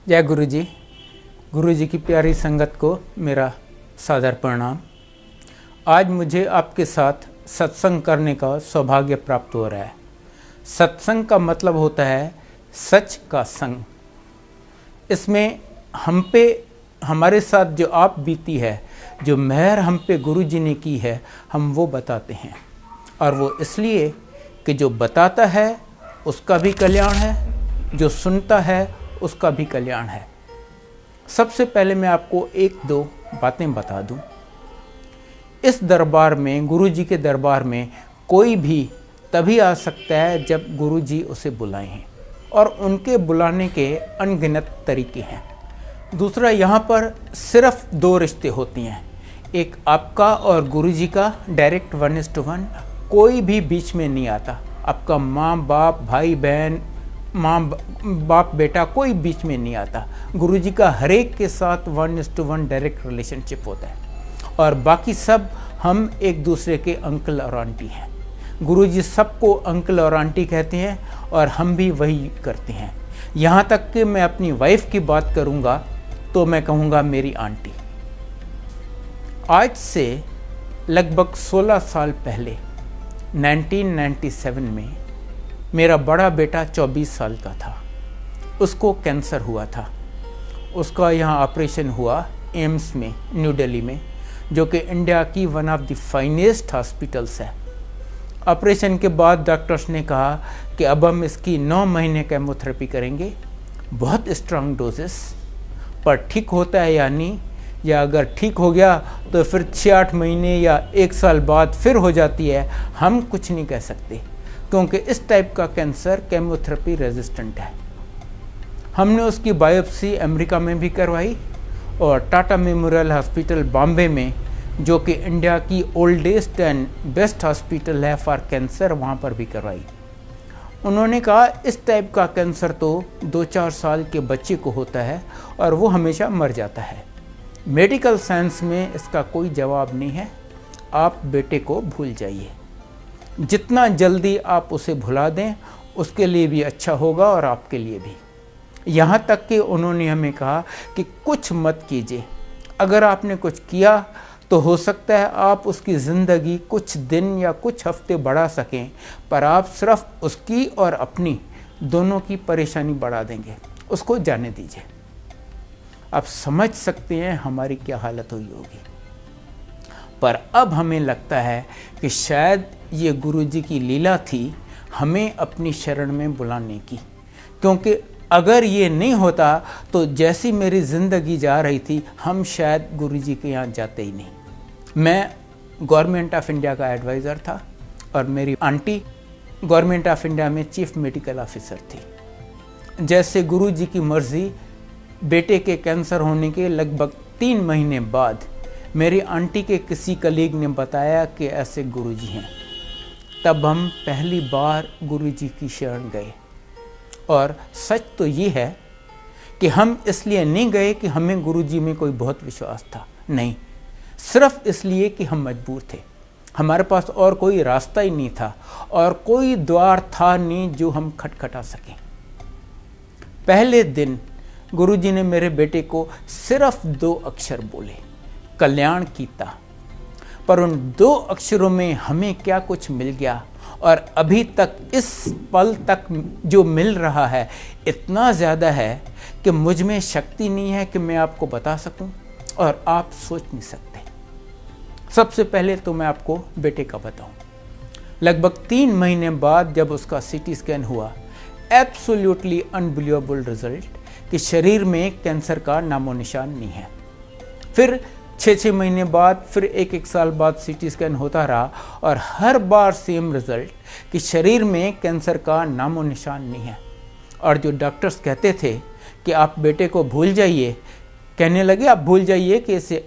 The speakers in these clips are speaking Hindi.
जय गुरु जी की प्यारी संगत को मेरा सादर प्रणाम। आज मुझे आपके साथ सत्संग करने का सौभाग्य प्राप्त हो रहा है। सत्संग का मतलब होता है सच का संग। इसमें हम पे हमारे साथ जो आप बीती है, जो मेहर हम पे गुरु जी ने की है, हम वो बताते हैं। और वो इसलिए कि जो बताता है उसका भी कल्याण है, जो सुनता है उसका भी कल्याण है। सबसे पहले मैं आपको एक दो बातें बता दूं। इस दरबार में, गुरु जी के दरबार में कोई भी तभी आ सकता है जब गुरु जी उसे बुलाएं हैं, और उनके बुलाने के अनगिनत तरीके हैं। दूसरा, यहाँ पर सिर्फ दो रिश्ते होती हैं, एक आपका और गुरु जी का, डायरेक्ट 1:1। कोई भी बीच में नहीं आता। आपका माँ बाप, भाई बहन, माँ बाप बेटा, कोई बीच में नहीं आता। गुरु जी का हर एक के साथ 1:1 डायरेक्ट रिलेशनशिप होता है, और बाकी सब हम एक दूसरे के अंकल और आंटी हैं। गुरु जी सबको अंकल और आंटी कहते हैं, और हम भी वही करते हैं। यहाँ तक कि मैं अपनी वाइफ की बात करूँगा तो मैं कहूँगा मेरी आंटी। आज से लगभग 16 साल पहले 1997 में मेरा बड़ा बेटा 24 साल का था। उसको कैंसर हुआ था। उसका यहाँ ऑपरेशन हुआ एम्स में, न्यू दिल्ली में, जो कि इंडिया की one of the finest hospitals है। ऑपरेशन के बाद डॉक्टर्स ने कहा कि अब हम इसकी 9 महीने केमोथेरेपी करेंगे, बहुत स्ट्रांग डोजेस, पर ठीक होता है या नहीं, या अगर ठीक हो गया तो फिर 6-8 महीने या 1 साल बाद फिर हो जाती है, हम कुछ नहीं कह सकते, क्योंकि इस टाइप का कैंसर केमोथेरेपी रेजिस्टेंट है। हमने उसकी बायोप्सी अमेरिका में भी करवाई, और टाटा मेमोरियल हॉस्पिटल बॉम्बे में, जो कि इंडिया की ओल्डेस्ट एंड बेस्ट हॉस्पिटल है फॉर कैंसर, वहाँ पर भी करवाई। उन्होंने कहा इस टाइप का कैंसर तो 2-4 साल के बच्चे को होता है और वो हमेशा मर जाता है। मेडिकल साइंस में इसका कोई जवाब नहीं है, आप बेटे को भूल जाइए। जितना जल्दी आप उसे भुला दें उसके लिए भी अच्छा होगा, और आपके लिए भी। यहाँ तक कि उन्होंने हमें कहा कि कुछ मत कीजिए। अगर आपने कुछ किया तो हो सकता है आप उसकी ज़िंदगी कुछ दिन या कुछ हफ्ते बढ़ा सकें, पर आप सिर्फ उसकी और अपनी दोनों की परेशानी बढ़ा देंगे। उसको जाने दीजिए। आप समझ सकते हैं हमारी क्या हालत हुई होगी। पर अब हमें लगता है कि शायद ये गुरु जी की लीला थी हमें अपनी शरण में बुलाने की, क्योंकि अगर ये नहीं होता तो जैसी मेरी ज़िंदगी जा रही थी, हम शायद गुरु जी के यहाँ जाते ही नहीं। मैं गवर्नमेंट ऑफ इंडिया का एडवाइज़र था, और मेरी आंटी गवर्नमेंट ऑफ इंडिया में चीफ मेडिकल ऑफिसर थी। जैसे गुरु जी की मर्ज़ी, बेटे के कैंसर होने के लगभग 3 महीने बाद मेरी आंटी के किसी कलीग ने बताया कि ऐसे गुरुजी हैं। तब हम पहली बार गुरुजी की शरण गए। और सच तो ये है कि हम इसलिए नहीं गए कि हमें गुरुजी में कोई बहुत विश्वास था, नहीं, सिर्फ इसलिए कि हम मजबूर थे। हमारे पास और कोई रास्ता ही नहीं था, और कोई द्वार था नहीं जो हम खटखटा सकें। पहले दिन गुरुजी ने मेरे बेटे को सिर्फ 2 अक्षर बोले, कल्याण कीता। पर उन 2 अक्षरों में हमें क्या कुछ मिल गया, और अभी तक इस पल तक जो मिल रहा है इतना ज़्यादा है कि मुझ में शक्ति नहीं है कि मैं आपको बता सकूं, और आप सोच नहीं सकते। सबसे पहले तो मैं आपको बेटे का बताऊं। लगभग 3 महीने बाद जब उसका CT स्कैन हुआ, एब्सोल्युटली अनबिलीवेबल रिजल्ट कि शरीर में कैंसर का नामो निशान नहीं है। फिर 6-6 महीने बाद, फिर 1-1 साल बाद CT स्कैन होता रहा, और हर बार सेम रिजल्ट कि शरीर में कैंसर का नामो निशान नहीं है। और जो डॉक्टर्स कहते थे कि आप बेटे को भूल जाइए, कहने लगे आप भूल जाइए कि इसे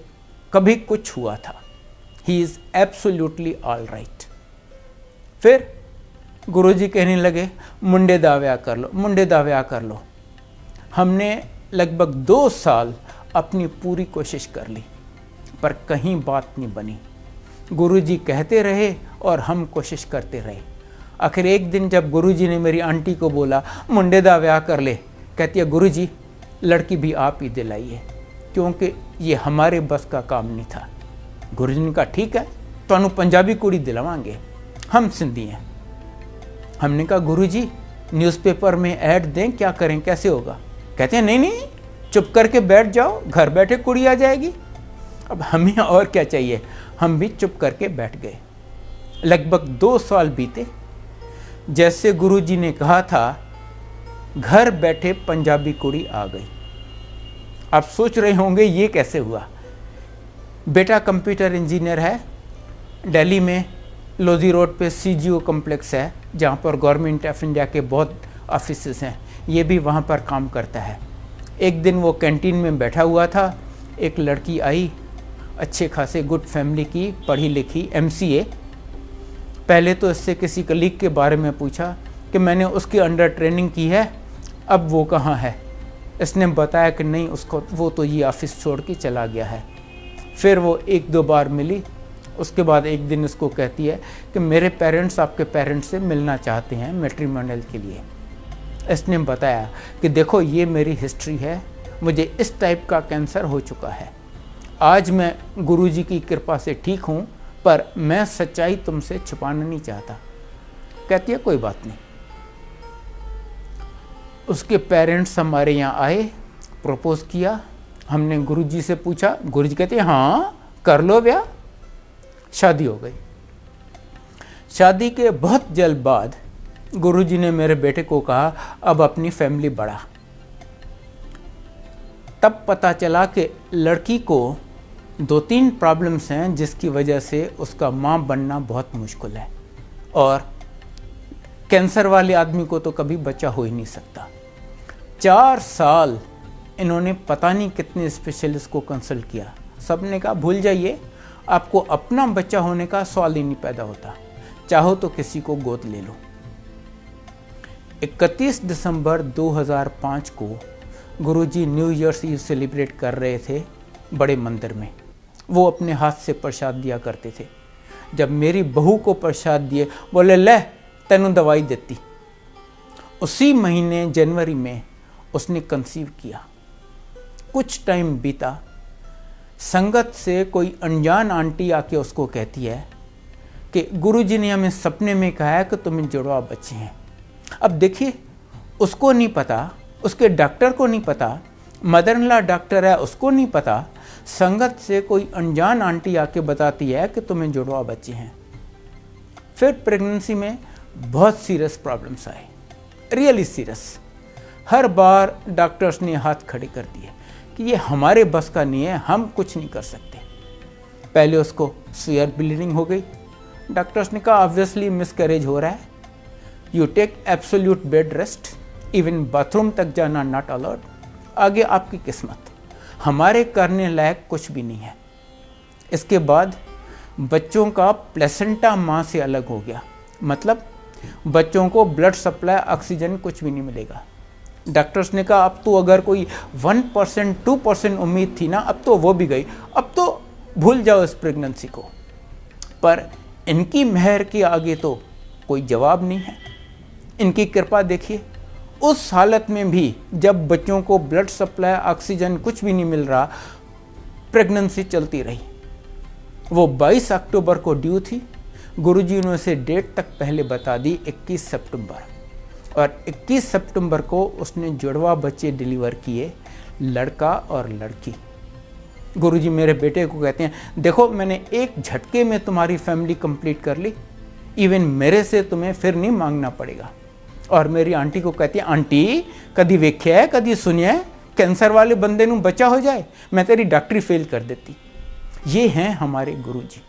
कभी कुछ हुआ था, he is absolutely all right. फिर गुरुजी कहने लगे मुंडे दाव्या कर लो, मुंडे दाव्या कर लो। हमने लगभग 2 साल अपनी पूरी कोशिश कर ली, पर कहीं बात नहीं बनी। गुरुजी कहते रहे और हम कोशिश करते रहे। आखिर एक दिन जब गुरुजी ने मेरी आंटी को बोला मुंडे दा ब्याह कर ले, कहती है गुरुजी लड़की भी आप ही दिलाइए, क्योंकि ये हमारे बस का काम नहीं था। गुरु जी ने कहा ठीक है, तो पंजाबी कुड़ी दिलावांगे, हम सिंधी हैं। हमने कहा गुरु जी न्यूज़पेपर में ऐड दें, क्या करें, कैसे होगा? कहते हैं नहीं नहीं, चुप करके बैठ जाओ, घर बैठे कुड़ी आ जाएगी। अब हमें और क्या चाहिए, हम भी चुप करके बैठ गए। लगभग 2 साल बीते। जैसे गुरु जी ने कहा था, घर बैठे पंजाबी कुड़ी आ गई। आप सोच रहे होंगे ये कैसे हुआ। बेटा कंप्यूटर इंजीनियर है, दिल्ली में लोधी रोड पे CGO कॉम्प्लेक्स है, जहाँ पर गवर्नमेंट ऑफ इंडिया के बहुत ऑफिसेस हैं, ये भी वहाँ पर काम करता है। एक दिन वो कैंटीन में बैठा हुआ था, एक लड़की आई, अच्छे खासे गुड फैमिली की, पढ़ी लिखी, MCA। पहले तो इससे किसी कलीग के बारे में पूछा कि मैंने उसके अंडर ट्रेनिंग की है, अब वो कहाँ है। इसने बताया कि नहीं, उसको वो तो ये ऑफिस छोड़ के चला गया है। फिर वो 1-2 बार मिली, उसके बाद एक दिन उसको कहती है कि मेरे पेरेंट्स आपके पेरेंट्स से मिलना चाहते हैं मैट्रिमोनियल के लिए। इसने बताया कि देखो ये मेरी हिस्ट्री है, मुझे इस टाइप का कैंसर हो चुका है, आज मैं गुरुजी की कृपा से ठीक हूँ, पर मैं सच्चाई तुमसे छुपाना नहीं चाहता। कहती है कोई बात नहीं। उसके पेरेंट्स हमारे यहाँ आए, प्रपोज किया, हमने गुरुजी से पूछा, गुरुजी कहते हैं हाँ कर लो ब्याह। शादी हो गई। शादी के बहुत जल्द बाद गुरुजी ने मेरे बेटे को कहा अब अपनी फैमिली बढ़ा। तब पता चला कि लड़की को 2-3 प्रॉब्लम्स हैं जिसकी वजह से उसका माँ बनना बहुत मुश्किल है, और कैंसर वाले आदमी को तो कभी बच्चा हो ही नहीं सकता। 4 साल इन्होंने पता नहीं कितने स्पेशलिस्ट को कंसल्ट किया, सब ने कहा भूल जाइए, आपको अपना बच्चा होने का सवाल ही नहीं पैदा होता, चाहो तो किसी को गोद ले लो। 31 दिसंबर 2005 को गुरुजी न्यू ईयर्स ईव सेलिब्रेट कर रहे थे बड़े मंदिर में। वो अपने हाथ से प्रसाद दिया करते थे। जब मेरी बहू को प्रसाद दिए, बोले ले तेनू दवाई देती। उसी महीने जनवरी में उसने कंसीव किया। कुछ टाइम बीता, संगत से कोई अनजान आंटी आके उसको कहती है कि गुरुजी ने हमें सपने में कहा है कि तुम्हें जुड़वा बच्चे हैं। अब देखिए, उसको नहीं पता, उसके डॉक्टर को नहीं पता, मदर इन लॉ डॉक्टर है उसको नहीं पता, संगत से कोई अनजान आंटी आके बताती है कि तुम्हें जुड़वा बच्चे हैं। फिर प्रेगनेंसी में बहुत सीरियस प्रॉब्लम्स आए, रियली सीरियस। हर बार डॉक्टर्स ने हाथ खड़े कर दिए कि ये हमारे बस का नहीं है, हम कुछ नहीं कर सकते। पहले उसको सीवियर ब्लीडिंग हो गई। डॉक्टर्स ने कहा ऑब्वियसली मिसकैरेज हो रहा है, you take absolute bed rest, even bathroom तक जाना नॉट अलाउड। आगे आपकी किस्मत, हमारे करने लायक कुछ भी नहीं है। इसके बाद बच्चों का प्लेसेंटा माँ से अलग हो गया, मतलब बच्चों को ब्लड सप्लाई, ऑक्सीजन कुछ भी नहीं मिलेगा। डॉक्टर्स ने कहा अब तो अगर कोई 1% 2% उम्मीद थी ना, अब तो वो भी गई, अब तो भूल जाओ इस प्रेगनेंसी को। पर इनकी मेहर के आगे तो कोई जवाब नहीं है। इनकी कृपा देखिए, उस हालत में भी जब बच्चों को ब्लड सप्लाई, ऑक्सीजन कुछ भी नहीं मिल रहा, प्रेगनेंसी चलती रही। वो 22 अक्टूबर को ड्यू थी। गुरुजी ने उसे डेट तक पहले बता दी 21 सितंबर, और 21 सितंबर को उसने जुड़वा बच्चे डिलीवर किए, लड़का और लड़की। गुरुजी मेरे बेटे को कहते हैं देखो मैंने एक झटके में तुम्हारी फैमिली कंप्लीट कर ली, इवन मेरे से तुम्हें फिर नहीं मांगना पड़ेगा। और मेरी आंटी को कहती है आंटी कभी वेख्या है, कभी सुनिया है कैंसर वाले बंदे नू बच्चा हो जाए, मैं तेरी डॉक्टरी फेल कर देती। ये हैं हमारे गुरुजी,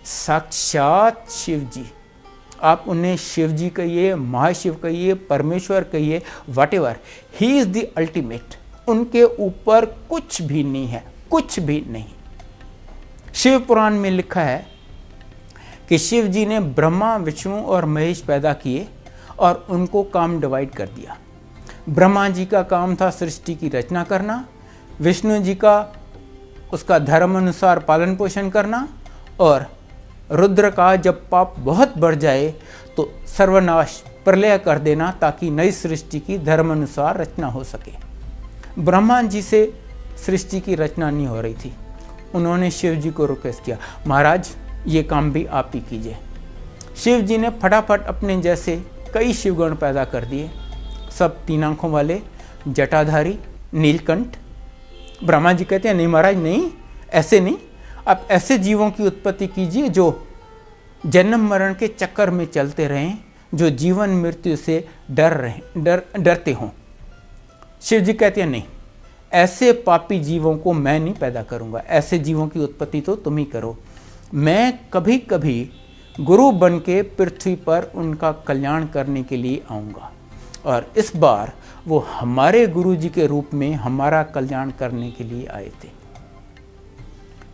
साक्षात शिव जी। आप उन्हें शिव जी कहिए, महाशिव कहिए, परमेश्वर कहिए, whatever, he is the ultimate. उनके ऊपर कुछ भी नहीं है, कुछ भी नहीं। शिव पुराण में लिखा है कि शिव जी ने ब्रह्मा, विष्णु और महेश पैदा किए और उनको काम डिवाइड कर दिया। ब्रह्मा जी का काम था सृष्टि की रचना करना, विष्णु जी का उसका धर्म अनुसार पालन पोषण करना, और रुद्र का जब पाप बहुत बढ़ जाए तो सर्वनाश, प्रलय कर देना, ताकि नई सृष्टि की धर्म अनुसार रचना हो सके। ब्रह्मा जी से सृष्टि की रचना नहीं हो रही थी। उन्होंने शिव जी को रिक्वेस्ट किया, महाराज ये काम भी आप ही कीजिए। शिव जी ने फटाफट अपने जैसे कई शिवगण पैदा कर दिए, सब 3 आंखों वाले, जटाधारी, नीलकंठ। ब्रह्मा जी कहते हैं नहीं महाराज नहीं, ऐसे नहीं, आप ऐसे जीवों की उत्पत्ति कीजिए जो जन्म मरण के चक्कर में चलते रहें, जो जीवन मृत्यु से डरते हों। शिव जी कहते हैं नहीं, ऐसे पापी जीवों को मैं नहीं पैदा करूंगा, ऐसे जीवों की उत्पत्ति तो तुम ही करो। मैं कभी कभी गुरु बन के पृथ्वी पर उनका कल्याण करने के लिए आऊँगा, और इस बार वो हमारे गुरु जी के रूप में हमारा कल्याण करने के लिए आए थे।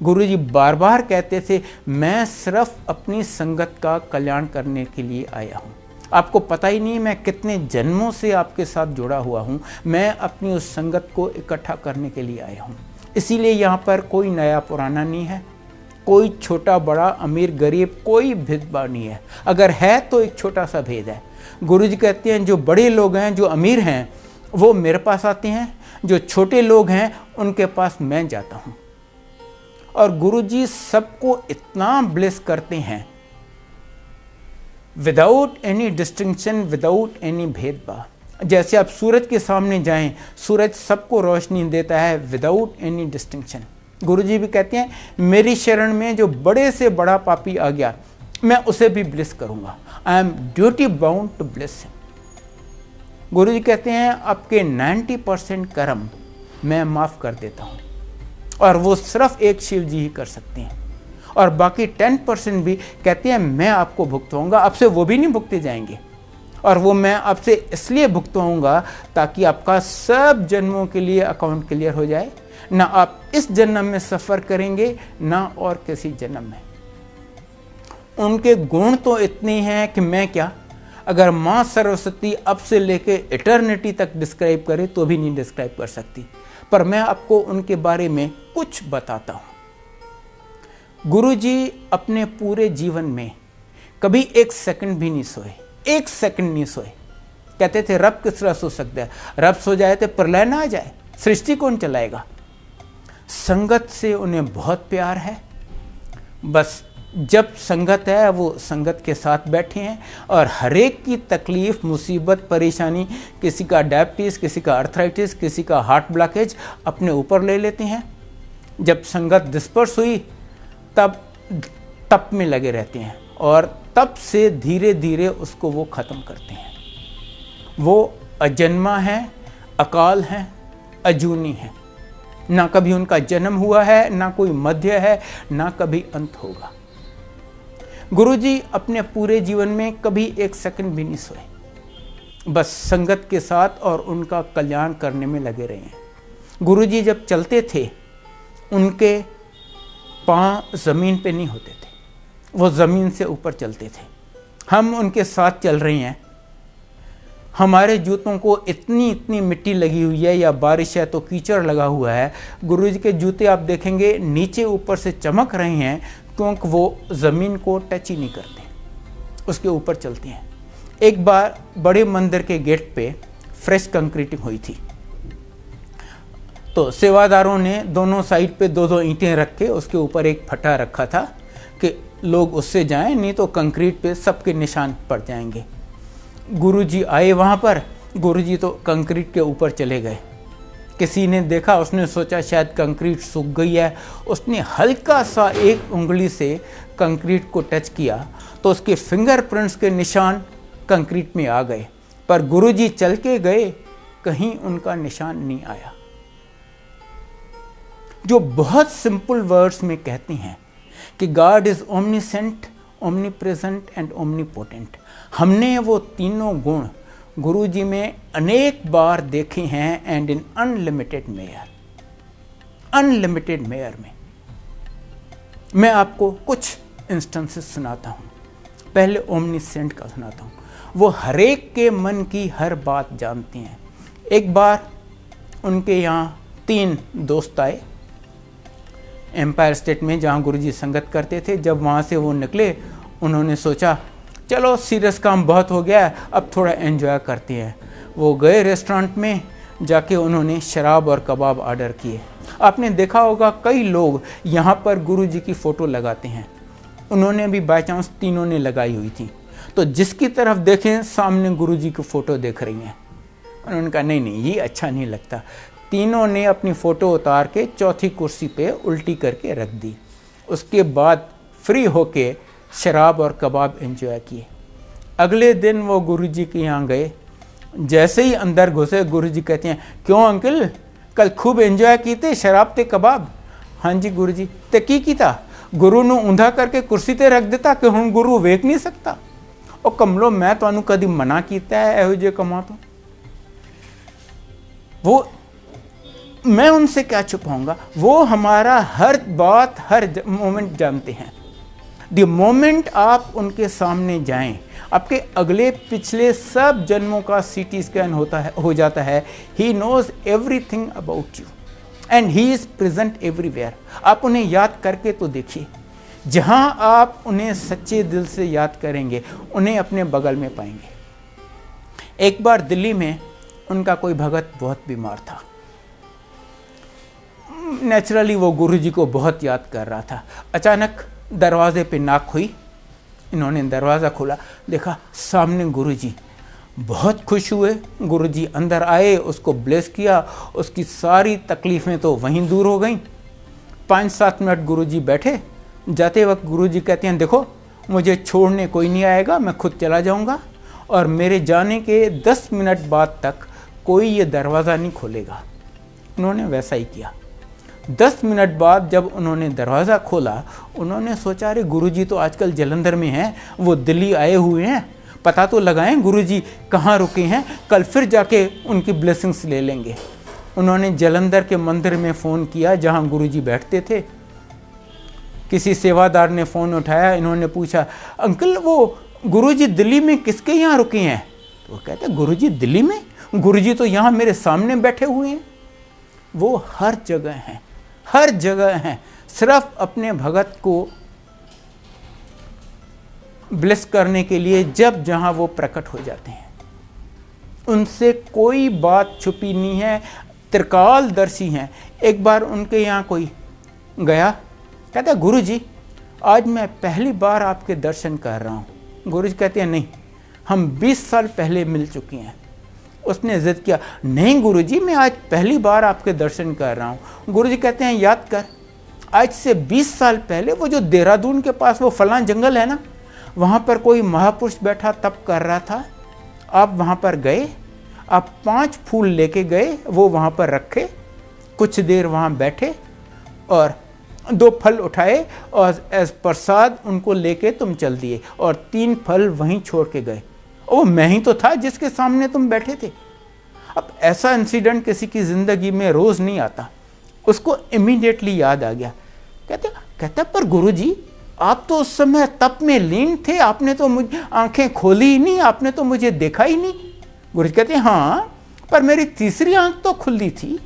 गुरु जी बार बार कहते थे, मैं सिर्फ अपनी संगत का कल्याण करने के लिए आया हूँ। आपको पता ही नहीं मैं कितने जन्मों से आपके साथ जुड़ा हुआ हूँ, मैं अपनी उस संगत को इकट्ठा करने के लिए आया हूँ। इसीलिए यहाँ पर कोई नया पुराना नहीं है, कोई छोटा बड़ा अमीर गरीब कोई भेदभाव नहीं है। अगर है तो एक छोटा सा भेद है। गुरु जी कहते हैं जो बड़े लोग हैं, जो अमीर हैं, वो मेरे पास आते हैं, जो छोटे लोग हैं उनके पास मैं जाता हूँ। और गुरु जी सबको इतना ब्लेस करते हैं, without any distinction, without any भेदभाव। जैसे आप सूरज के सामने जाएं, सूरज सबको रोशनी देता है विदाउट एनी डिस्टिंक्शन। गुरु जी भी कहते हैं मेरी शरण में जो बड़े से बड़ा पापी आ गया, मैं उसे भी ब्लेस करूंगा। I am duty bound to bless him. Guru ji कहते हैं आपके 90% कर्म मैं माफ़ कर देता हूँ, और वो सिर्फ एक शिव जी ही कर सकते हैं, और बाकी 10% भी कहते हैं मैं आपको भुगतवाऊँगा। आपसे वो भी नहीं भुगते जाएंगे, और वो मैं आपसे इसलिए भुगतवाऊँगा ताकि आपका सब जन्मों के लिए अकाउंट क्लियर हो जाए। ना आप इस जन्म में सफ़र करेंगे, ना और किसी जन्म में। उनके गुण तो इतने हैं कि मैं क्या, अगर माँ सरस्वती अब से लेके इटर्निटी तक डिस्क्राइब करे तो भी नहीं डिस्क्राइब कर सकती। पर मैं आपको उनके बारे में कुछ बताता हूँ। गुरुजी अपने पूरे जीवन में कभी 1 सेकंड भी नहीं सोए, 1 सेकंड नहीं सोए। कहते थे रब किस तरह सो सकता है, रब सो जाए तो प्रलय ना आ जाए, सृष्टि कौन चलाएगा। संगत से उन्हें बहुत प्यार है, बस जब संगत है वो संगत के साथ बैठे हैं, और हर एक की तकलीफ मुसीबत परेशानी, किसी का डायबिटीज़, किसी का आर्थराइटिस, किसी का हार्ट ब्लॉकेज अपने ऊपर ले लेते हैं। जब संगत डिस्पर्स हुई तब में लगे रहते हैं, और तब से धीरे धीरे उसको वो ख़त्म करते हैं। वो अजन्मा है, अकाल है, अजूनी है, ना कभी उनका जन्म हुआ है, ना कोई मध्य है, ना कभी अंत होगा। गुरुजी अपने पूरे जीवन में कभी 1 सेकंड भी नहीं सोए, बस संगत के साथ और उनका कल्याण करने में लगे रहे हैं। गुरुजी जब चलते थे उनके पाँव ज़मीन पे नहीं होते थे, वो ज़मीन से ऊपर चलते थे। हम उनके साथ चल रहे हैं, हमारे जूतों को इतनी मिट्टी लगी हुई है, या बारिश है तो कीचड़ लगा हुआ है। गुरुजी के जूते आप देखेंगे नीचे ऊपर से चमक रहे हैं, क्योंकि वो ज़मीन को टच ही नहीं करते, उसके ऊपर चलते हैं। एक बार बड़े मंदिर के गेट पे फ्रेश कंक्रीटिंग हुई थी, तो सेवादारों ने दोनों साइड पे 2-2 ईंटें रख के उसके ऊपर एक फटा रखा था कि लोग उससे जाएं, नहीं तो कंक्रीट पे सबके निशान पड़ जाएंगे। गुरुजी आए वहाँ पर, गुरुजी तो कंक्रीट के ऊपर चले गए। किसी ने देखा, उसने सोचा शायद कंक्रीट सूख गई है, उसने हल्का सा एक उंगली से कंक्रीट को टच किया तो उसके फिंगरप्रिंट्स के निशान कंक्रीट में आ गए, पर गुरुजी चल के गए, कहीं उनका निशान नहीं आया। जो बहुत सिंपल वर्ड्स में कहते हैं कि God is omniscient, omnipresent and omnipotent, हमने वो तीनों गुण गुरुजी में अनेक बार देखे हैं, and in unlimited mayor. Unlimited mayor में मैं आपको कुछ इंस्टेंसेस सुनाता हूँ। पहले ओमनीसेंट का सुनाता हूँ। वो हर एक के मन की हर बात जानती हैं। एक बार उनके यहाँ 3 दोस्त आए एम्पायर स्टेट में, जहाँ गुरुजी संगत करते थे। जब वहाँ से वो निकले, उन्होंने सोचा चलो सीरियस काम बहुत हो गया है, अब थोड़ा एंजॉय करते हैं। वो गए रेस्टोरेंट में, जाके उन्होंने शराब और कबाब ऑर्डर किए। आपने देखा होगा कई लोग यहाँ पर गुरुजी की फ़ोटो लगाते हैं, उन्होंने भी बाय चांस तीनों ने लगाई हुई थी। तो जिसकी तरफ देखें सामने गुरुजी की फ़ोटो देख रही हैं। उन्होंने कहा नहीं नहीं, ये अच्छा नहीं लगता। तीनों ने अपनी फ़ोटो उतार के चौथी कुर्सी पे उल्टी करके रख दी। उसके बाद फ्री होके शराब और कबाब एंजॉय किए। अगले दिन वो गुरुजी के यहाँ गए। जैसे ही अंदर घुसे गुरुजी कहते हैं, क्यों अंकल, कल खूब एंजॉय की थे, शराब ते कबाब? हाँ जी गुरुजी। ते की कीता? गुरु ਨੂੰ ऊंधा करके कुर्सी ते रख देता कि हुण गुरु वेख नहीं सकता। और कमलो, मैं तुहानू कदी मना कीता है इहो जे कमां तो? वो मैं उनसे क्या छुपाऊंगा, वो हमारा हर बात हर मोमेंट जानते हैं। द मोमेंट आप उनके सामने जाएं, आपके अगले पिछले सब जन्मों का सीटी स्कैन हो जाता है। He knows everything about you and he is present everywhere. आप उन्हें याद करके तो देखिए, जहां आप उन्हें सच्चे दिल से याद करेंगे उन्हें अपने बगल में पाएंगे। एक बार दिल्ली में उनका कोई भगत बहुत बीमार था। नेचुरली वो गुरुजी को बहुत याद कर रहा था। अचानक दरवाजे पे नॉक हुई। इन्होंने दरवाज़ा खोला, देखा सामने गुरुजी। बहुत खुश हुए। गुरुजी अंदर आए, उसको ब्लेस किया, उसकी सारी तकलीफ़ें तो वहीं दूर हो गईं। 5-7 मिनट गुरुजी बैठे। जाते वक्त गुरुजी कहते हैं, देखो मुझे छोड़ने कोई नहीं आएगा, मैं खुद चला जाऊंगा और मेरे जाने के 10 मिनट बाद तक कोई ये दरवाज़ा नहीं खोलेगा। उन्होंने वैसा ही किया। 10 मिनट बाद जब उन्होंने दरवाज़ा खोला, उन्होंने सोचा अरे गुरुजी तो आजकल जलंधर में हैं, वो दिल्ली आए हुए हैं, पता तो लगाएं गुरुजी कहाँ रुके हैं, कल फिर जाके उनकी ब्लेसिंग्स ले लेंगे। उन्होंने जलंधर के मंदिर में फ़ोन किया जहाँ गुरुजी बैठते थे। किसी सेवादार ने फ़ोन उठाया। इन्होंने पूछा, अंकल वो गुरुजी दिल्ली में किसके यहाँ रुके हैं? तो वो कहते गुरुजी दिल्ली में? गुरुजी तो यहाँ मेरे सामने बैठे हुए हैं। वो हर जगह हैं, हर जगह हैं, सिर्फ अपने भगत को ब्लेस करने के लिए जब जहाँ वो प्रकट हो जाते हैं। उनसे कोई बात छुपी नहीं है, त्रिकालदर्शी हैं। एक बार उनके यहाँ कोई गया, कहता गुरुजी आज मैं पहली बार आपके दर्शन कर रहा हूँ। गुरुजी कहते हैं नहीं, हम 20 साल पहले मिल चुके हैं। उसने जिद किया, नहीं गुरुजी मैं आज पहली बार आपके दर्शन कर रहा हूँ। गुरुजी कहते हैं याद कर, आज से 20 साल पहले वो जो देहरादून के पास वो फलां जंगल है ना, वहाँ पर कोई महापुरुष बैठा तप कर रहा था। आप वहाँ पर गए, आप 5 फूल लेके गए, वो वहाँ पर रखे, कुछ देर वहाँ बैठे और 2 फल उठाए और एज प्रसाद उनको लेके तुम चल दिए और 3 फल वहीं छोड़ के गए। वो मैं ही तो था जिसके सामने तुम बैठे थे। अब ऐसा इंसिडेंट किसी की ज़िंदगी में रोज़ नहीं आता। उसको इमीडिएटली याद आ गया। कहता पर गुरुजी आप तो उस समय तप में लीन थे, आपने तो मुझे आंखें खोली ही नहीं, आपने तो मुझे देखा ही नहीं। गुरुजी कहते हैं हाँ, पर मेरी तीसरी आंख तो खुली थी।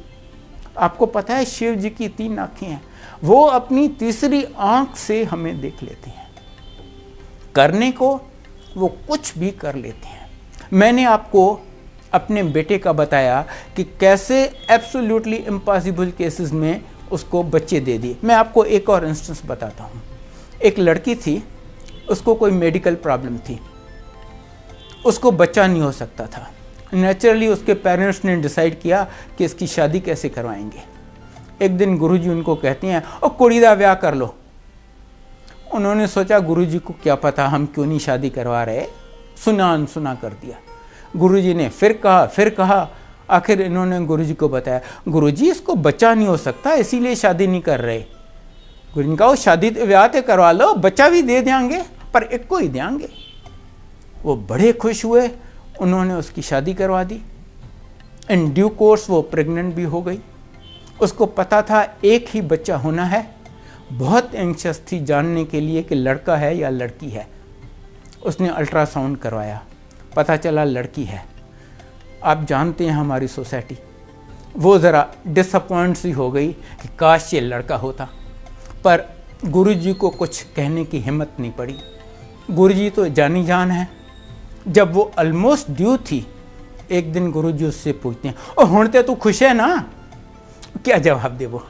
आपको पता है शिव जी की 3 आंखें हैं, वो अपनी तीसरी आंख से हमें देख लेते हैं। करने को वो कुछ भी कर लेते हैं। मैंने आपको अपने बेटे का बताया कि कैसे एब्सोल्युटली इम्पॉसिबल केसेस में उसको बच्चे दे दिए। मैं आपको एक और इंस्टेंस बताता हूँ। एक लड़की थी, उसको कोई मेडिकल प्रॉब्लम थी, उसको बच्चा नहीं हो सकता था। नेचुरली उसके पेरेंट्स ने डिसाइड किया कि इसकी शादी कैसे करवाएंगे। एक दिन गुरुजी उनको कहते हैं, ओ कुड़ी दा ब्याह कर लो। उन्होंने सोचा गुरुजी को क्या पता हम क्यों नहीं शादी करवा रहे, सुना अनसुना कर दिया। गुरुजी ने फिर कहा, आखिर इन्होंने गुरुजी को बताया, गुरुजी इसको बच्चा नहीं हो सकता इसीलिए शादी नहीं कर रहे। गुरुजी ने कहा शादी ब्याह तो करवा लो, बच्चा भी दे देंगे, पर एक को ही देंगे। वो बड़े खुश हुए, उन्होंने उसकी शादी करवा दी। इन ड्यू कोर्स वो प्रेग्नेंट भी हो गई। उसको पता था एक ही बच्चा होना है। बहुत एंक्शस थी जानने के लिए कि लड़का है या लड़की है। उसने अल्ट्रासाउंड करवाया, पता चला लड़की है। आप जानते हैं हमारी सोसाइटी, वो ज़रा डिसअपॉइंट सी हो गई कि काश ये लड़का होता, पर गुरुजी को कुछ कहने की हिम्मत नहीं पड़ी। गुरुजी तो जानी जान है। जब वो ऑलमोस्ट ड्यू थी, एक दिन गुरुजी उससे पूछते हैं, और हुणते तू खुश है ना? क्या जवाब दे वो?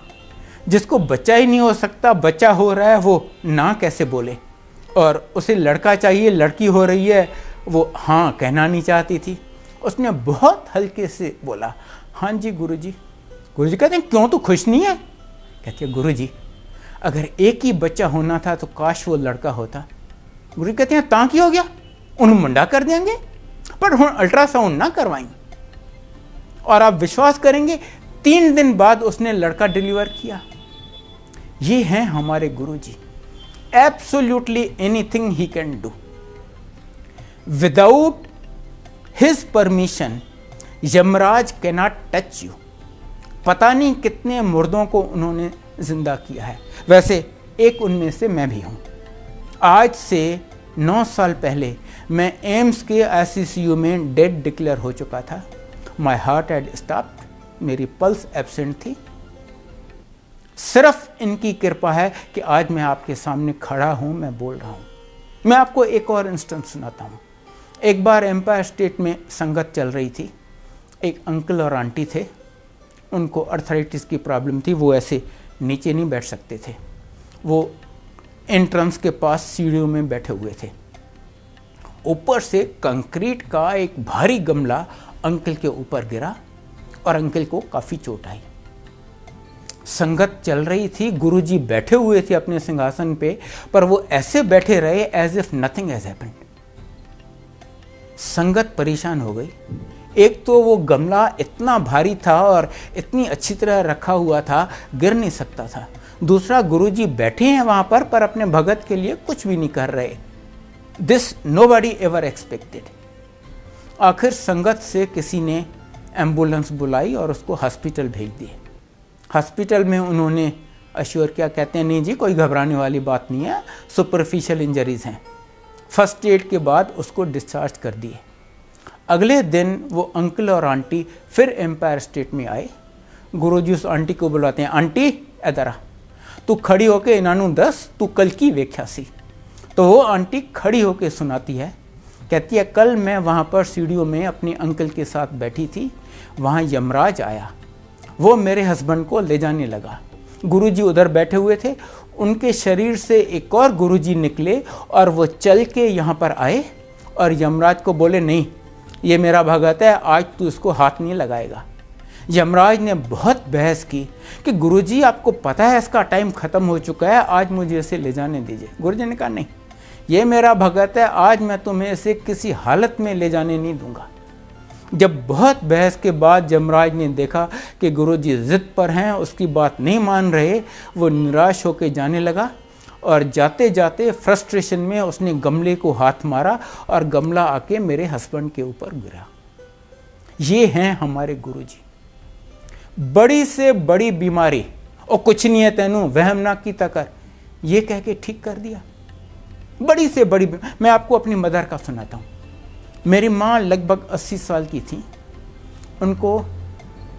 जिसको बच्चा ही नहीं हो सकता, बच्चा हो रहा है, वो ना कैसे बोले? और उसे लड़का चाहिए, लड़की हो रही है, वो हाँ कहना नहीं चाहती थी। उसने बहुत हल्के से बोला, हाँ जी गुरुजी। गुरुजी कहते हैं, क्यों तू खुश नहीं है? कहती है, गुरुजी अगर एक ही बच्चा होना था तो काश वो लड़का होता। गुरुजी कहते हैं, ताकि हो गया, उन मुंडा कर देंगे, पर हम अल्ट्रासाउंड ना करवाएंगे। और आप विश्वास करेंगे, 3 दिन बाद उसने लड़का डिलीवर किया। ये हैं हमारे गुरुजी। Absolutely anything he can do. Without his permission Yamraj cannot touch you. पता नहीं कितने मुर्दों को उन्होंने जिंदा किया है। वैसे एक उनमें से मैं भी हूं। आज से 9 साल पहले मैं एम्स के ICCU में डेड डिक्लेयर हो चुका था। माई हार्ट हैड स्टॉप्ड, मेरी पल्स एब्सेंट थी। सिर्फ इनकी कृपा है कि आज मैं आपके सामने खड़ा हूं, मैं बोल रहा हूं। मैं आपको एक और इंस्टेंस सुनाता हूं। एक बार एम्पायर स्टेट में संगत चल रही थी। एक अंकल और आंटी थे, उनको अर्थराइटिस की प्रॉब्लम थी, वो ऐसे नीचे नहीं बैठ सकते थे। वो एंट्रेंस के पास सीढ़ियों में बैठे हुए थे। ऊपर से कंक्रीट का एक भारी गमला अंकल के ऊपर गिरा और अंकल को काफी चोट आई। संगत चल रही थी, गुरुजी बैठे हुए थे अपने सिंहासन पे, पर वो ऐसे बैठे रहे as if nothing has happened. संगत परेशान हो गई। एक तो वो गमला इतना भारी था और इतनी अच्छी तरह रखा हुआ था, गिर नहीं सकता था। दूसरा, गुरुजी बैठे हैं वहां पर अपने भगत के लिए कुछ भी नहीं कर रहे। This nobody ever expected. आखिर संगत से किसी ने एम्बुलेंस बुलाई और उसको हॉस्पिटल भेज दिए। हॉस्पिटल में उन्होंने अश्योर किया, कहते हैं नहीं जी कोई घबराने वाली बात नहीं है, सुपरफिशियल इंजरीज हैं। फर्स्ट एड के बाद उसको डिस्चार्ज कर दिए। अगले दिन वो अंकल और आंटी फिर एम्पायर स्टेट में आए। गुरुजी उस आंटी को बुलाते हैं, आंटी इधर आ, तू खड़ी होके इनानू दस, तू कल की व्याख्या सी। तो वो आंटी खड़ी होके सुनाती है, कहती है कल मैं वहाँ पर सीढ़ियों में अपने अंकल के साथ बैठी थी, वहाँ यमराज आया, वो मेरे हस्बैंड को ले जाने लगा। गुरुजी उधर बैठे हुए थे, उनके शरीर से एक और गुरुजी निकले और वो चल के यहाँ पर आए और यमराज को बोले, नहीं ये मेरा भगत है, आज तू इसको हाथ नहीं लगाएगा। यमराज ने बहुत बहस की कि गुरुजी आपको पता है इसका टाइम खत्म हो चुका है, आज मुझे इसे ले जाने दीजिए। गुरुजी ने कहा नहीं, ये मेरा भगत है, आज मैं तुम्हें इसे किसी हालत में ले जाने नहीं दूंगा। जब बहुत बहस के बाद यमराज ने देखा कि गुरुजी जिद पर हैं, उसकी बात नहीं मान रहे, वो निराश होकर जाने लगा और जाते जाते फ्रस्ट्रेशन में उसने गमले को हाथ मारा और गमला आके मेरे हस्बैंड के ऊपर गिरा। ये हैं हमारे गुरुजी। बड़ी से बड़ी बीमारी और कुछ नहीं है तेनू, वहम ना की तकर, ये कह के ठीक कर दिया। बड़ी से बड़ी, मैं आपको अपनी मदर का सुनाता हूँ। मेरी माँ लगभग 80 साल की थी। उनको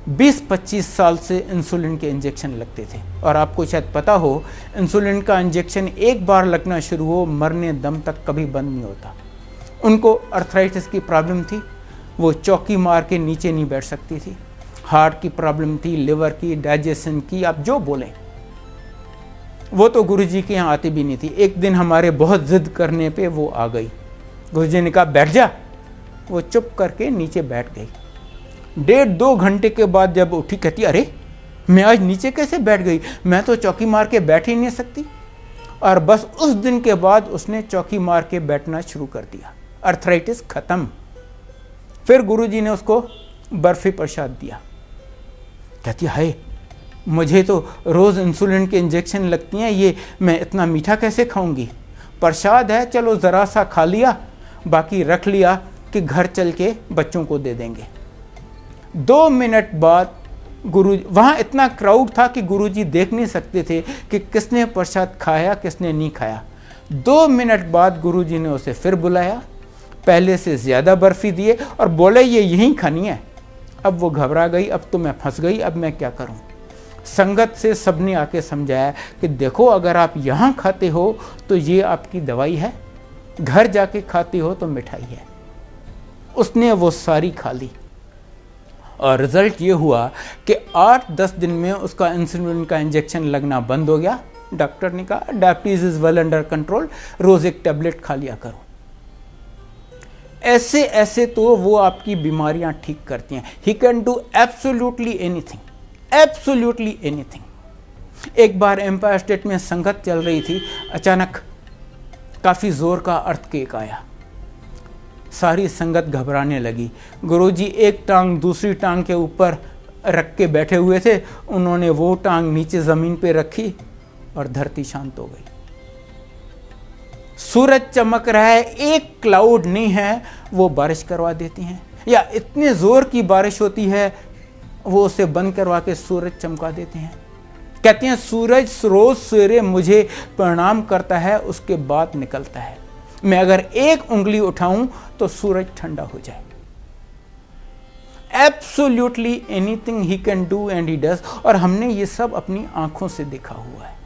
20-25 साल से इंसुलिन के इंजेक्शन लगते थे और आपको शायद पता हो, इंसुलिन का इंजेक्शन एक बार लगना शुरू हो, मरने दम तक कभी बंद नहीं होता। उनको अर्थराइटिस की प्रॉब्लम थी, वो चौकी मार के नीचे नहीं बैठ सकती थी। हार्ट की प्रॉब्लम थी, लिवर की, डाइजेशन की, आप जो बोलें। वो तो गुरुजी के यहाँ आती भी नहीं थी। एक दिन हमारे बहुत जिद करने पे वो आ गई। गुरुजी ने कहा बैठ जा, वो चुप करके नीचे बैठ गई। 1.5-2 घंटे के बाद जब उठी, कहती अरे मैं आज नीचे कैसे बैठ गई, मैं तो चौकी मार के बैठ ही नहीं सकती। और बस उस दिन के बाद उसने चौकी मार के बैठना शुरू कर दिया। अर्थराइटिस खत्म। फिर गुरुजी ने उसको बर्फी प्रसाद दिया। कहती हाय, मुझे तो रोज़ इंसुलिन के इंजेक्शन लगती हैं, ये मैं इतना मीठा कैसे खाऊंगी। प्रसाद है, चलो ज़रा सा खा लिया, बाकी रख लिया कि घर चल के बच्चों को दे देंगे। 2 मिनट बाद गुरु, वहाँ इतना क्राउड था कि गुरुजी देख नहीं सकते थे कि किसने प्रसाद खाया किसने नहीं खाया। 2 मिनट बाद गुरुजी ने उसे फिर बुलाया, पहले से ज़्यादा बर्फ़ी दिए और बोले ये यहीं खानी है। अब वो घबरा गई, अब तो मैं फंस गई, अब मैं क्या करूं। संगत से सबने आके समझाया कि देखो अगर आप यहाँ खाते हो तो ये आपकी दवाई है, घर जाके खाते हो तो मिठाई है। उसने वो सारी खा ली। और रिजल्ट ये हुआ कि 8-10 दिन में उसका इंसुलिन का इंजेक्शन लगना बंद हो गया। डॉक्टर ने कहा diabetes is well under control, रोज एक टैबलेट खा लिया करो। ऐसे ऐसे तो वो आपकी बीमारियां ठीक करती हैं। ही can do absolutely anything, absolutely anything. एक बार एम्पायर स्टेट में संगत चल रही थी, अचानक काफ़ी ज़ोर का अर्थक्वेक आया। सारी संगत घबराने लगी। गुरुजी एक टांग दूसरी टांग के ऊपर रख के बैठे हुए थे, उन्होंने वो टांग नीचे ज़मीन पे रखी और धरती शांत हो गई। सूरज चमक रहा है, एक क्लाउड नहीं है, वो बारिश करवा देती हैं, या इतने ज़ोर की बारिश होती है वो उसे बंद करवा के सूरज चमका देते हैं। कहते हैं सूरज रोज सवेरे मुझे प्रणाम करता है, उसके बाद निकलता है। मैं अगर एक उंगली उठाऊं तो सूरज ठंडा हो जाए। Absolutely anything he can do and he does. और हमने ये सब अपनी आंखों से देखा हुआ है।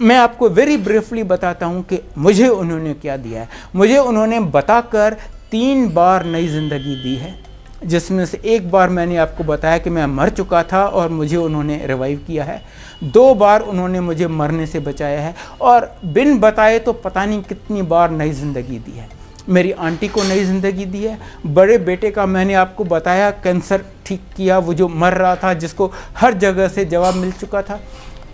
मैं आपको वेरी ब्रीफली बताता हूं कि मुझे उन्होंने क्या दिया है। मुझे उन्होंने बताकर 3 बार नई जिंदगी दी है, जिसमें से एक बार मैंने आपको बताया कि मैं मर चुका था और मुझे उन्होंने रिवाइव किया है। 2 बार उन्होंने मुझे मरने से बचाया है, और बिन बताए तो पता नहीं कितनी बार नई ज़िंदगी दी है। मेरी आंटी को नई ज़िंदगी दी है। बड़े बेटे का मैंने आपको बताया कैंसर ठीक किया, वो जो मर रहा था, जिसको हर जगह से जवाब मिल चुका था।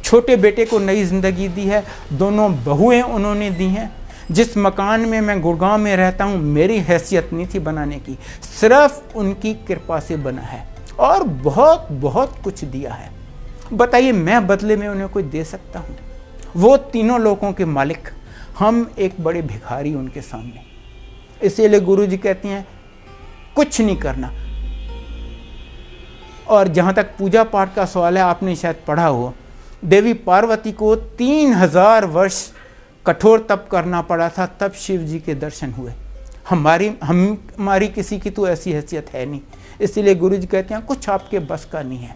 छोटे बेटे को नई ज़िंदगी दी है। दोनों बहुएं उन्होंने दी हैं। जिस मकान में मैं गुड़गांव में रहता हूँ, मेरी हैसियत नहीं थी बनाने की, सिर्फ उनकी कृपा से बना है, और बहुत बहुत कुछ दिया है। बताइए मैं बदले में उन्हें कोई दे सकता हूँ? वो तीनों लोगों के मालिक, हम एक बड़े भिखारी उनके सामने। इसीलिए गुरुजी कहते हैं कुछ नहीं करना। और जहाँ तक पूजा पाठ का सवाल है, आपने शायद पढ़ा हो, देवी पार्वती को 3000 कठोर तप करना पड़ा था, तब शिव जी के दर्शन हुए। हमारी किसी की तो ऐसी हैसियत है नहीं। इसीलिए गुरुजी कहते हैं कुछ आपके बस का नहीं है।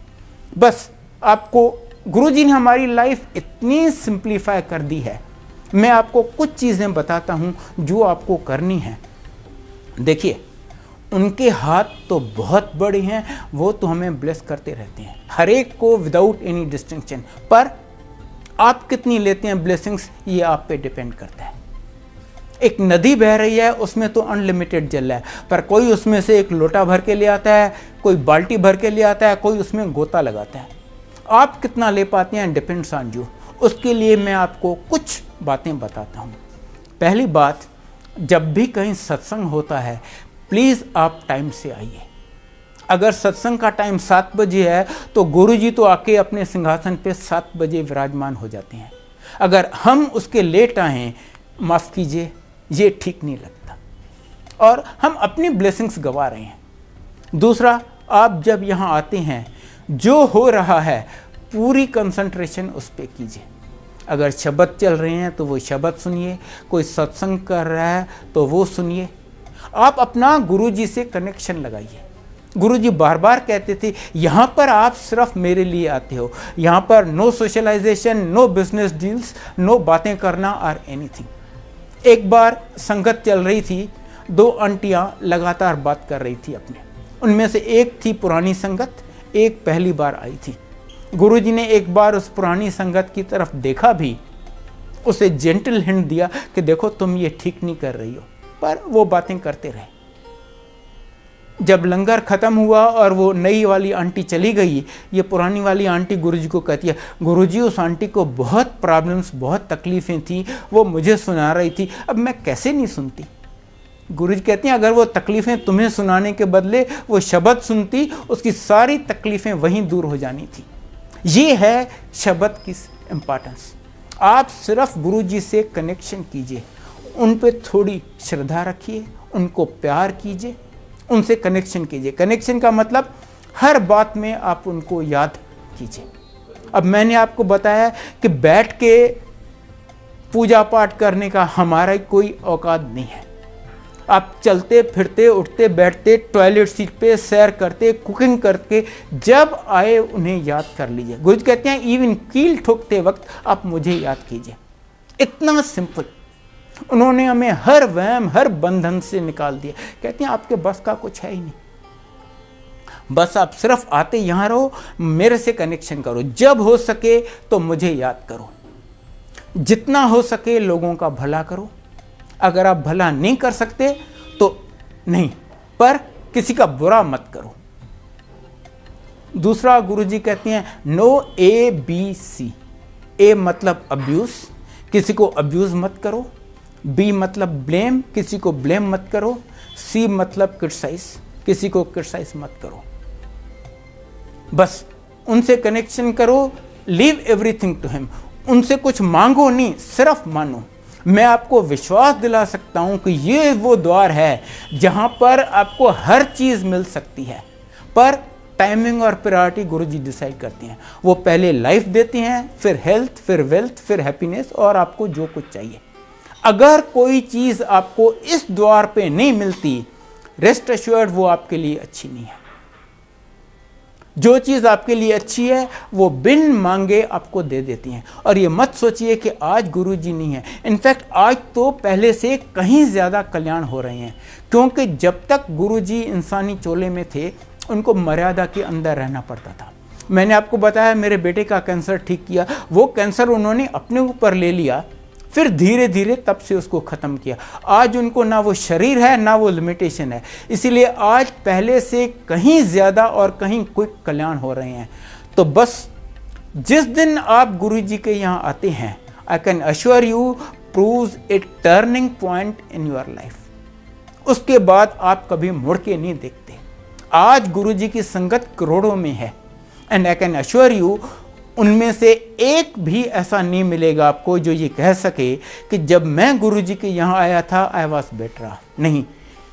बस आपको गुरुजी ने हमारी लाइफ इतनी सिंप्लीफाई कर दी है। मैं आपको कुछ चीज़ें बताता हूँ जो आपको करनी है। देखिए, उनके हाथ तो बहुत बड़े हैं, वो तो हमें ब्लेस करते रहते हैं, हर एक को विदाउट एनी डिस्टिंक्शन। पर आप कितनी लेते हैं ब्लेसिंग्स, ये आप पे डिपेंड करता है। एक नदी बह रही है, उसमें तो अनलिमिटेड जल है, पर कोई उसमें से एक लोटा भर के ले आता है, कोई बाल्टी भर के ले आता है, कोई उसमें गोता लगाता है। आप कितना ले पाते हैं डिपेंड्स ऑन यू। उसके लिए मैं आपको कुछ बातें बताता हूँ। पहली बात, जब भी कहीं सत्संग होता है, प्लीज़ आप टाइम से आइए। अगर सत्संग का टाइम 7 बजे है तो गुरुजी तो आके अपने सिंहासन पे 7 बजे विराजमान हो जाते हैं। अगर हम उसके लेट आएँ, माफ़ कीजिए, ये ठीक नहीं लगता, और हम अपनी ब्लेसिंग्स गवा रहे हैं। दूसरा, आप जब यहाँ आते हैं, जो हो रहा है पूरी कंसंट्रेशन उस पर कीजिए। अगर शब्द चल रहे हैं तो वो शब्द सुनिए, कोई सत्संग कर रहा है तो वो सुनिए। आप अपना गुरुजी से कनेक्शन लगाइए। गुरुजी बार बार कहते थे, यहाँ पर आप सिर्फ मेरे लिए आते हो, यहाँ पर no socialisation, no business deals, no बातें करना और एनीथिंग। एक बार संगत चल रही थी, 2 आंटियाँ लगातार बात कर रही थी अपने। उनमें से एक थी पुरानी संगत, एक पहली बार आई थी। गुरुजी ने एक बार उस पुरानी संगत की तरफ देखा भी, उसे जेंटल हिंट दिया कि देखो तुम ये ठीक नहीं कर रही हो, पर वो बातें करते रहे। जब लंगर खत्म हुआ और वो नई वाली आंटी चली गई, ये पुरानी वाली आंटी गुरुजी को कहती है, गुरुजी उस आंटी को बहुत प्रॉब्लम्स, बहुत तकलीफ़ें थी, वो मुझे सुना रही थी, अब मैं कैसे नहीं सुनती। गुरुजी कहते हैं अगर वो तकलीफ़ें तुम्हें सुनाने के बदले वो शब्द सुनती, उसकी सारी तकलीफ़ें वहीं दूर हो जानी थी। ये है शब्द की इम्पॉर्टेंस। आप सिर्फ गुरुजी से कनेक्शन कीजिए, उन पे थोड़ी श्रद्धा रखिए, उनको प्यार कीजिए, उनसे कनेक्शन कीजिए। कनेक्शन का मतलब हर बात में आप उनको याद कीजिए। अब मैंने आपको बताया कि बैठ के पूजा पाठ करने का हमारा कोई औकात नहीं है। आप चलते फिरते, उठते बैठते, टॉयलेट सीट पे सैर करते, कुकिंग करके जब आए उन्हें याद कर लीजिए। गुरुजी कहते हैं इवन कील ठोकते वक्त आप मुझे याद कीजिए। इतना सिंपल। उन्होंने हमें हर वहम, हर बंधन से निकाल दिया। कहते हैं आपके बस का कुछ है ही नहीं। बस आप सिर्फ आते यहाँ रहो, मेरे से कनेक्शन करो, जब हो सके तो मुझे याद करो, जितना हो सके लोगों का भला करो। अगर आप भला नहीं कर सकते तो नहीं, पर किसी का बुरा मत करो। दूसरा गुरुजी कहते हैं नो ABC। ए मतलब अब्यूज, किसी को अब्यूज मत करो। बी मतलब ब्लेम, किसी को ब्लेम मत करो। सी मतलब क्रिटिसाइज, किसी को क्रिटिसाइज मत करो। बस उनसे कनेक्शन करो, लीव एवरीथिंग टू हिम। उनसे कुछ मांगो नहीं, सिर्फ मानो। मैं आपको विश्वास दिला सकता हूं कि ये वो द्वार है जहां पर आपको हर चीज मिल सकती है, पर टाइमिंग और प्रायोरिटी गुरुजी डिसाइड करते हैं। वो पहले लाइफ देते हैं, फिर हेल्थ, फिर वेल्थ, फिर हैप्पीनेस और आपको जो कुछ चाहिए। अगर कोई चीज आपको इस द्वार पे नहीं मिलती, रेस्ट एश्योर्ड वो आपके लिए अच्छी नहीं है। जो चीज आपके लिए अच्छी है वो बिन मांगे आपको दे देती हैं। और ये मत सोचिए कि आज गुरुजी नहीं है, इनफैक्ट आज तो पहले से कहीं ज्यादा कल्याण हो रहे हैं, क्योंकि जब तक गुरुजी इंसानी चोले में थे उनको मर्यादा के अंदर रहना पड़ता था। मैंने आपको बताया मेरे बेटे का कैंसर ठीक किया, वो कैंसर उन्होंने अपने ऊपर ले लिया, फिर धीरे धीरे तब से उसको ख़त्म किया। आज उनको ना वो शरीर है ना वो लिमिटेशन है, इसीलिए आज पहले से कहीं ज़्यादा और कहीं क्विक कल्याण हो रहे हैं। तो बस जिस दिन आप गुरुजी के यहाँ आते हैं, I can assure you proves A turning point in your life. उसके बाद आप कभी मुड़ के नहीं देखते। आज गुरुजी की संगत करोड़ों में है, and I can assure you उनमें से एक भी ऐसा नहीं मिलेगा आपको जो ये कह सके कि जब मैं गुरुजी के यहाँ आया था आई वॉज बेटर ऑफ। नहीं,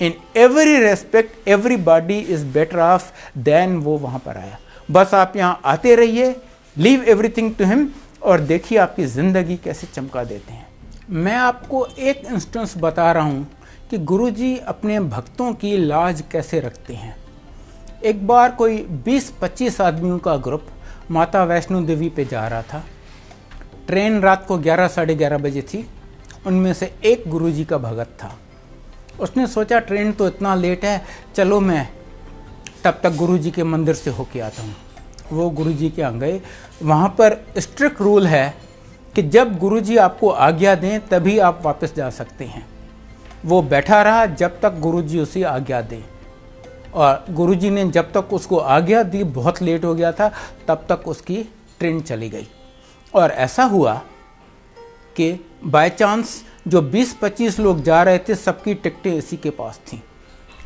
in every respect everybody is better off than वो वहाँ पर आया। बस आप यहाँ आते रहिए, लीव एवरीथिंग टू हिम, और देखिए आपकी ज़िंदगी कैसे चमका देते हैं। मैं आपको एक इंस्टेंस बता रहा हूँ कि गुरुजी अपने भक्तों की लाज कैसे रखते हैं। एक बार कोई 20-25 आदमियों का ग्रुप माता वैष्णो देवी पे जा रहा था। ट्रेन रात को 11 साढ़े 11 बजे थी। उनमें से एक गुरुजी का भगत था। उसने सोचा ट्रेन तो इतना लेट है, चलो मैं तब तक गुरुजी के मंदिर से होके आता हूँ। वो गुरुजी के यहाँ गए। वहाँ पर स्ट्रिक्ट रूल है कि जब गुरुजी आपको आज्ञा दें तभी आप वापस जा सकते हैं। वो बैठा रहा जब तक गुरुजी उसे आज्ञा दें, और गुरुजी ने जब तक उसको आज्ञा दी, बहुत लेट हो गया था, तब तक उसकी ट्रेन चली गई। और ऐसा हुआ कि बाय चांस जो 20-25 लोग जा रहे थे सबकी टिकटें इसी के पास थीं।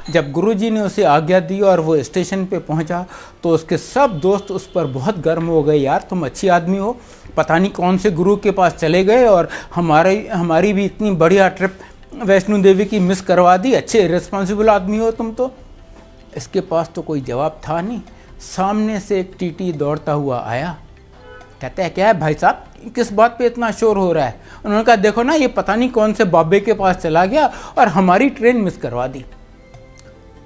जब गुरुजी ने उसे आज्ञा दी और वो स्टेशन पे पहुंचा तो उसके सब दोस्त उस पर बहुत गर्म हो गए। यार तुम अच्छी आदमी हो, पता नहीं कौन से गुरु के पास चले गए और हमारी भी इतनी बढ़िया ट्रिप वैष्णो देवी की मिस करवा दी, अच्छे रिस्पॉन्सिबल आदमी हो तुम तो। इसके पास तो कोई जवाब था नहीं। सामने से एक टीटी दौड़ता हुआ आया, कहता है क्या है भाई साहब, किस बात पे इतना शोर हो रहा है? उन्होंने कहा देखो ना, ये पता नहीं कौन से बाबे के पास चला गया और हमारी ट्रेन मिस करवा दी।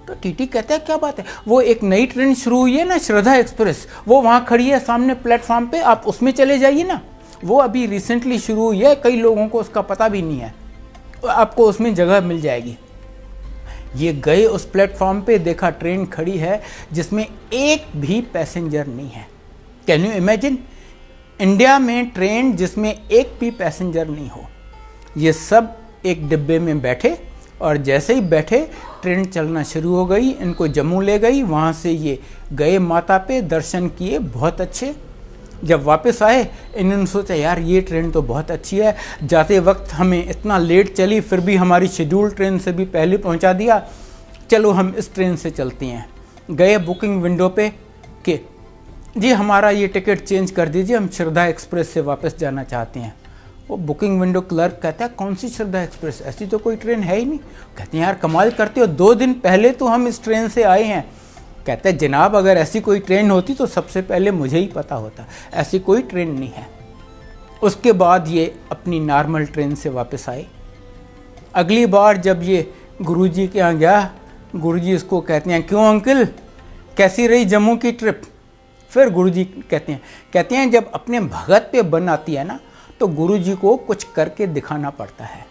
तो टीटी कहता है क्या बात है? वो एक नई ट्रेन शुरू हुई है ना, श्रद्धा एक्सप्रेस, वो वहाँ खड़ी है सामने प्लेटफॉर्म पे, आप उसमें चले जाइए ना। वो अभी रिसेंटली शुरू हुई है, कई लोगों को उसका पता भी नहीं है, आपको उसमें जगह मिल जाएगी। ये गए उस प्लेटफॉर्म पे, देखा ट्रेन खड़ी है जिसमें एक भी पैसेंजर नहीं है। कैन यू इमेजिन, इंडिया में ट्रेन जिसमें एक भी पैसेंजर नहीं हो। ये सब एक डिब्बे में बैठे और जैसे ही बैठे ट्रेन चलना शुरू हो गई, इनको जम्मू ले गई। वहाँ से ये गए माता पे, दर्शन किए बहुत अच्छे। जब वापस आए इन्होंने सोचा यार ये ट्रेन तो बहुत अच्छी है, जाते वक्त हमें इतना लेट चली फिर भी हमारी शेड्यूल ट्रेन से भी पहले पहुंचा दिया, चलो हम इस ट्रेन से चलते हैं। गए बुकिंग विंडो पे कि जी हमारा ये टिकट चेंज कर दीजिए, हम श्रद्धा एक्सप्रेस से वापस जाना चाहते हैं। वो बुकिंग विंडो क्लर्क कहता है कौन सी श्रद्धा एक्सप्रेस, ऐसी तो कोई ट्रेन है ही नहीं। कहते हैं यार कमाल करते हो, 2 दिन पहले तो हम इस ट्रेन से आए हैं। कहते हैं जनाब अगर ऐसी कोई ट्रेन होती तो सबसे पहले मुझे ही पता होता, ऐसी कोई ट्रेन नहीं है। उसके बाद ये अपनी नॉर्मल ट्रेन से वापस आए। अगली बार जब ये गुरुजी के यहाँ गया, गुरुजी इसको कहते हैं क्यों अंकल कैसी रही जम्मू की ट्रिप? फिर गुरुजी कहते हैं जब अपने भगत पे बन आती है ना तो गुरुजी को कुछ करके दिखाना पड़ता है।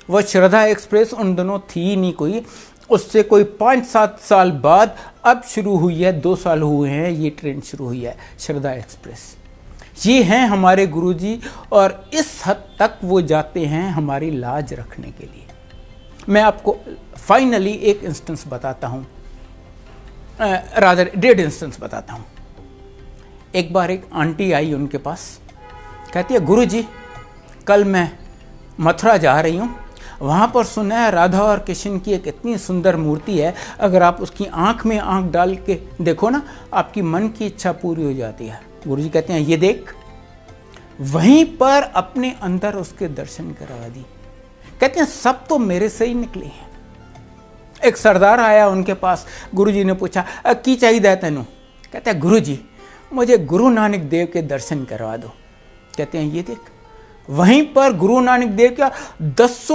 वो श्रद्धा एक्सप्रेस उन दिनों थी ही नहीं कोई, उससे कोई 5-7 साल बाद अब शुरू हुई है, 2 साल हुए हैं ये ट्रेन शुरू हुई है, श्रद्धा एक्सप्रेस। ये हैं हमारे गुरुजी और इस हद तक वो जाते हैं हमारी लाज रखने के लिए। मैं आपको फाइनली एक इंस्टेंस बताता हूँ, रादर 1.5 इंस्टेंस बताता हूँ। एक बार एक आंटी आई उनके पास, कहती है गुरुजी कल मैं मथुरा जा रही हूँ, वहाँ पर सुना है राधा और कृष्ण की एक इतनी सुंदर मूर्ति है, अगर आप उसकी आँख में आँख डाल के देखो ना, आपकी मन की इच्छा पूरी हो जाती है। गुरुजी कहते हैं ये देख। वहीं पर अपने अंदर उसके दर्शन करवा दी। कहते हैं सब तो मेरे से ही निकले हैं। एक सरदार आया उनके पास, गुरुजी ने पूछा की चाहिए तेनू? कहते हैं गुरुजी मुझे गुरु नानक देव के दर्शन करवा दो। कहते हैं ये देख। वहीं पर गुरु नानक देव क्या 10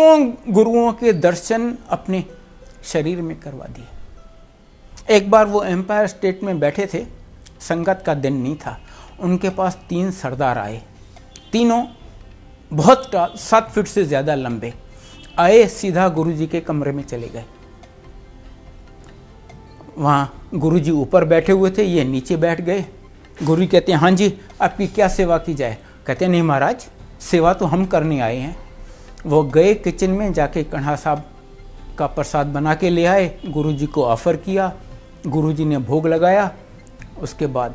गुरुओं के दर्शन अपने शरीर में करवा दिए। एक बार वो एम्पायर स्टेट में बैठे थे, संगत का दिन नहीं था, उनके पास 3 सरदार आए, तीनों बहुत 7 फीट से ज़्यादा लंबे आए, सीधा गुरुजी के कमरे में चले गए। वहाँ गुरुजी ऊपर बैठे हुए थे, ये नीचे बैठ गए। गुरुजी कहते हैं हाँ जी आपकी क्या सेवा की जाए? कहते हैं नहीं महाराज सेवा तो हम करने आए हैं। वो गए किचन में, जाके कन्हा साहब का प्रसाद बना के ले आए, गुरुजी को ऑफ़र किया, गुरुजी ने भोग लगाया, उसके बाद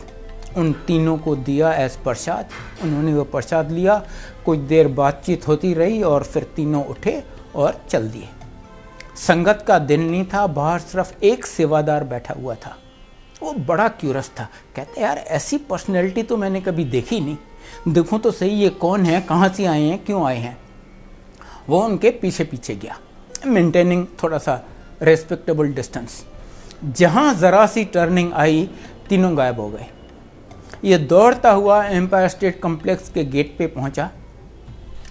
उन तीनों को दिया एज प्रसाद। उन्होंने वो प्रसाद लिया, कुछ देर बातचीत होती रही और फिर तीनों उठे और चल दिए। संगत का दिन नहीं था, बाहर सिर्फ एक सेवादार बैठा हुआ था। वो बड़ा क्यूरस था, कहते यार ऐसी पर्सनैलिटी तो मैंने कभी देखी नहीं, देखूं तो सही ये कौन है, कहाँ से आए हैं, क्यों आए हैं। वो उनके पीछे पीछे गया, मेंटेनिंग थोड़ा सा रेस्पेक्टेबल डिस्टेंस। जहाँ ज़रा सी टर्निंग आई, तीनों गायब हो गए। ये दौड़ता हुआ एम्पायर स्टेट कॉम्प्लेक्स के गेट पे पहुंचा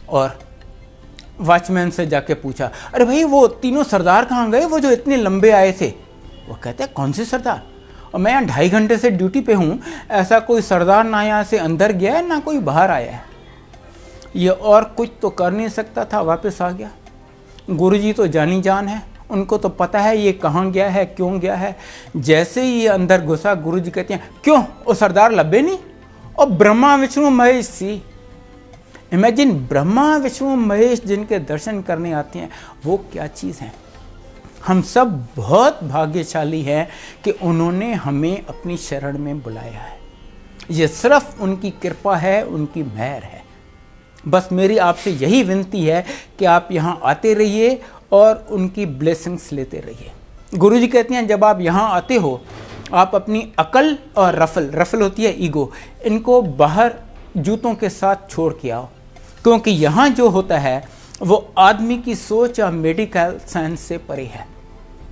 और वॉचमैन से जाके पूछा अरे भाई वो तीनों सरदार कहाँ गए, वो जो इतने लंबे आए थे? वो कहते हैं कौन से सरदार? और मैं यहाँ 2.5 घंटे से ड्यूटी पे हूँ, ऐसा कोई सरदार ना यहाँ से अंदर गया है ना कोई बाहर आया है। ये और कुछ तो कर नहीं सकता था, वापस आ गया। गुरुजी तो जानी जान है, उनको तो पता है ये कहाँ गया है, क्यों गया है। जैसे ही ये अंदर घुसा, गुरुजी कहते हैं क्यों वो सरदार लब्बे नहीं? और ब्रह्मा विष्णु महेश सी। इमेजिन ब्रह्मा विष्णु महेश जिनके दर्शन करने आते हैं, वो क्या चीज़ है। हम सब बहुत भाग्यशाली हैं कि उन्होंने हमें अपनी शरण में बुलाया है। ये सिर्फ उनकी कृपा है, उनकी मेहर है। बस मेरी आपसे यही विनती है कि आप यहाँ आते रहिए और उनकी ब्लेसिंग्स लेते रहिए। गुरुजी कहते हैं जब आप यहाँ आते हो, आप अपनी अकल और रफल होती है ईगो, इनको बाहर जूतों के साथ छोड़ के आओ, क्योंकि यहाँ जो होता है वो आदमी की सोच या मेडिकल साइंस से परे है।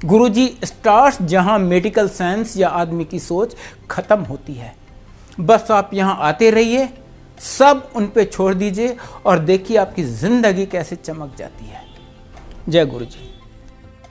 गुरुजी स्टार्स जहाँ मेडिकल साइंस या आदमी की सोच खत्म होती है। बस आप यहाँ आते रहिए, सब उन पे छोड़ दीजिए और देखिए आपकी ज़िंदगी कैसे चमक जाती है। जय गुरुजी।